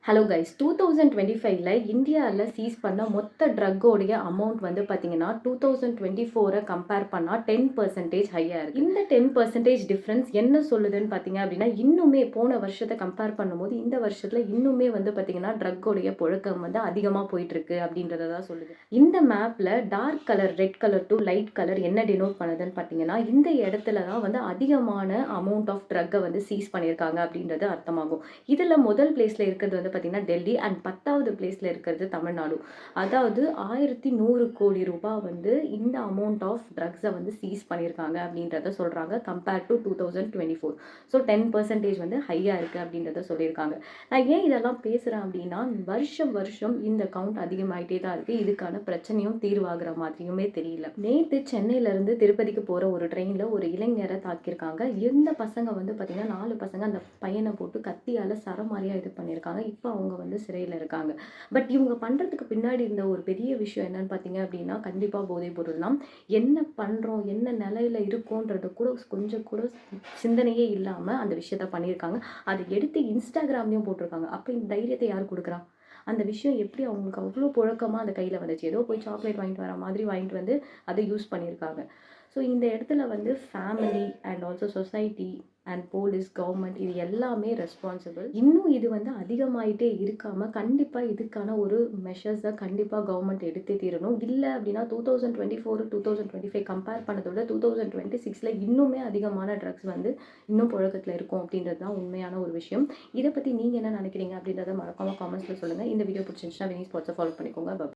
Hello guys 2025ல இந்தியாவில் cheese பண்ண மொத்த ட்ரக்கோடைய அமௌண்ட் வந்து பார்த்தீங்கன்னா 2024 கம்பேர் பண்ணால் 10% ஹையாக இருக்குது. இந்த 10% டிஃப்ரென்ஸ் என்ன சொல்லுதுன்னு பார்த்தீங்க அப்படின்னா இன்னுமே போன வருஷத்தை கம்பேர் பண்ணும்போது இந்த வருஷத்தில் இன்னுமே வந்து பார்த்தீங்கன்னா ட்ரக்கோடைய புழக்கம் வந்து அதிகமாக போயிட்டுருக்கு அப்படின்றத தான் சொல்லுது. இந்த மேப்பில் dark colour red colour to light colour என்ன டினோட் பண்ணுதுன்னு பார்த்தீங்கன்னா இந்த இடத்துல தான் வந்து அதிகமான அமௌண்ட் ஆஃப் ட்ரக்கை வந்து சீஸ் பண்ணியிருக்காங்க அப்படின்றது அர்த்தமாகும். இதில் முதல் பிளேஸில் இருக்கிறது வந்து பார்த்தீங்கன்னா டெல்லி அண்ட் 10வது பிளேஸில் இருக்கிறது தமிழ்நாடு. அதாவது 1100 கோடி ரூபாய் வந்து இந்த அமௌண்ட் ஆஃப் ட்ரக்ஸை வந்து சீஸ் பண்ணியிருக்காங்க அப்படின்றத சொல்கிறாங்க கம்பேர்ட் டு 2024. ஸோ 10% வந்து ஹையாக இருக்குது அப்படின்றத சொல்லியிருக்காங்க. நான் ஏன் இதெல்லாம் பேசுகிறேன் அப்படின்னா வருஷம் வருஷம் இந்த கவுண்ட் அதிகமாகிட்டே தான் இருக்குது. இதுக்கான பிரச்சனையும் தீர்வாகிற மாதிரியுமே தெரியல. நேற்று சென்னையிலேருந்து திருப்பதிக்கு போகிற ஒரு ட்ரெயினில் ஒரு இளைஞரை தாக்கியிருக்காங்க. இந்த பசங்க வந்து பார்த்திங்கன்னா 4 பசங்க அந்த பையனை போட்டு கத்தியால் சரமாரியாக இது பண்ணியிருக்காங்க. இப்போ அவங்க வந்து சிறையில் இருக்காங்க. பட் இவங்க பண்ணுறதுக்கு பின்னாடி இருந்த ஒரு பெரிய விஷயம் என்னன்னு பார்த்தீங்க அப்படின்னா கண்டிப்பாக போதைப் பொருள் தான். என்ன பண்ணுறோம் என்ன நிலையில் இருக்கோன்றது கூட கொஞ்சம் கூட சிந்தனையே இல்லாமல் அந்த விஷயத்த பண்ணியிருக்காங்க. அதை எடுத்து இன்ஸ்டாகிராம்லேயும் போட்டிருக்காங்க. அப்போ இந்த தைரியத்தை யார் கொடுக்குறா? அந்த விஷயம் எப்படி அவங்களுக்கு அவ்வளோ புழக்கமாக அந்த கையில் வந்துச்சு? ஏதோ போய் சாக்லேட் வாங்கிட்டு வர மாதிரி வாங்கிட்டு வந்து அதை யூஸ் பண்ணியிருக்காங்க. ஸோ இந்த இடத்துல வந்து family and also society and police government இது எல்லாமே ரெஸ்பான்சிபிள். இன்னும் இது வந்து அதிகமாகிட்டே இருக்காமல் கண்டிப்பாக இதுக்கான ஒரு மெஷர்ஸை கண்டிப்பாக கவர்மெண்ட் எடுத்தே தீரணும். இல்லை அப்படின்னா 2024 2025 கம்பேர் பண்ணதோட 2026ல் இன்னுமே அதிகமான ட்ரக்ஸ் வந்து இன்னும் புழக்கத்தில் இருக்கும் அப்படின்றது தான் உண்மையான ஒரு விஷயம். இதை பற்றி நீங்கள் என்ன நினைக்கிறீங்க அப்படின்றத மறக்காமல் காமெண்ட்ஸில் சொல்லுங்கள். இந்த வீடியோ பிடிச்சிருந்துச்சுன்னா வினி ஸ்பாட்ஸை ஃபாலோ பண்ணிக்கோங்க.